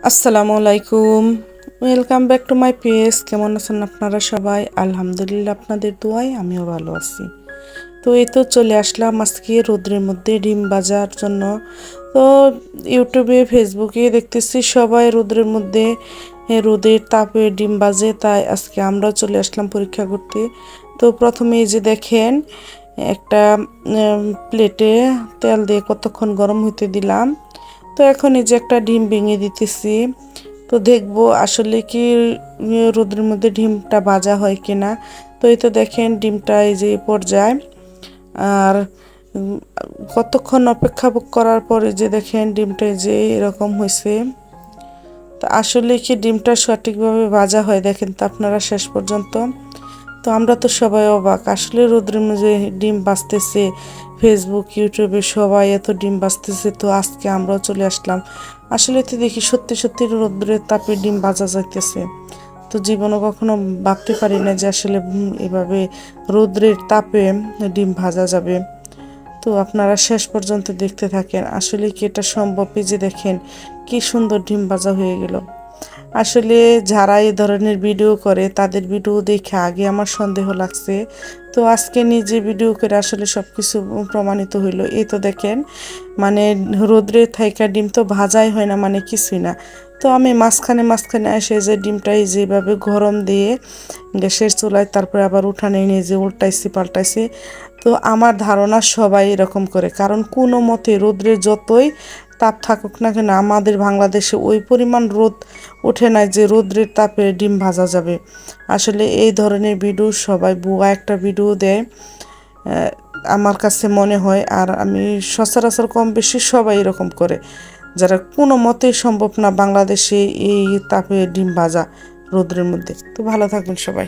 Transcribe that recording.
আসসালামু আলাইকুম। Welcome back to my page. কেমন আছেন আপনারা সবাই? আলহামদুলিল্লাহ, আপনাদের দোয়ায় আমিও ভালো আছি। তো এই তো চলে আসলাম আজকে রোদ্রের মধ্যে ডিম ভাজার জন্য। তো ইউটিউবে ফেসবুকে দেখতেছি সবাই রোদ্রের মধ্যে রোদের তাপে ডিম ভাজে, তাই আজকে আমরাও চলে আসলাম পরীক্ষা করতে। তো প্রথমে এই যে দেখেন একটা প্লেটে তেল দিয়ে কতক্ষণ গরম হতে দিলাম। তো এখন এই যে একটা ডিম ভেঙে দিতেছি। তো দেখবো আসলে কি রোদের মধ্যে ডিমটা ভাজা হয় কিনা। তো এই তো দেখেন ডিমটা এই যে পর্যায়ে। আর কতক্ষণ অপেক্ষা করার পরে যে দেখেন ডিমটা যে এরকম হয়েছে। তো আসলে কি ডিমটা সঠিকভাবে ভাজা হয় দেখেন তো আপনারা শেষ পর্যন্ত। তো আমরা তো সবাই অবাক, আসলে রোদ্রের মধ্যে ডিম ভাজতেছে, ফেসবুক ইউটিউবে সবাই এত ডিম ভাজতেছে, তো আজকে আমরাও চলে আসলাম। আসলে তো দেখি সত্যি সত্যি রোদ্রের তাপে ডিম ভাজা যাইতেছে। তো জীবনও কখনো ভাবতে পারি না যে আসলে এভাবে রোদ্রের তাপে ডিম ভাজা যাবে। তো আপনারা শেষ পর্যন্ত দেখতে থাকেন, আসলে কি এটা সম্ভব? এই যে দেখেন কি সুন্দর ডিম ভাজা হয়ে গেল। আসলে যারা এই ধরনের ভিডিও করে তাদের ভিডিও দেখে আগে আমার সন্দেহ লাগছে। তো আজকে নিজে ভিডিও করে আসলে সব কিছু প্রমাণিত হইলো। এই তো দেখেন মানে রোদ্রে থাইকা ডিম তো ভাজাই হয় না, মানে কিছুই না। তো আমি মাঝখানে মাঝখানে এসে যে ডিমটাই যেভাবে গরম দিয়ে গ্যাসের চুলায় তারপরে আবার উঠানে নিয়ে যে উল্টাইছি পাল্টাইছি। তো আমার ধারণা সবাই এরকম করে, কারণ কোনো মতে রোদ্রে যতই তাপ থাকুক না কেন আমাদের বাংলাদেশে ওই পরিমাণ রোদ ওঠে না যে রোদ্রের তাপে ডিম ভাজা যাবে। আসলে এই ধরনের ভিডিও সবাই বুয়া একটা ভিডিও দেয় আমার কাছে মনে হয়। আর আমি সচরাচর কম বেশি সবাই এরকম করে, যারা কোনো মতেই সম্ভব না বাংলাদেশে এই তাপে ডিম ভাজা রোদ্রের মধ্যে। তো ভালো থাকবেন সবাই।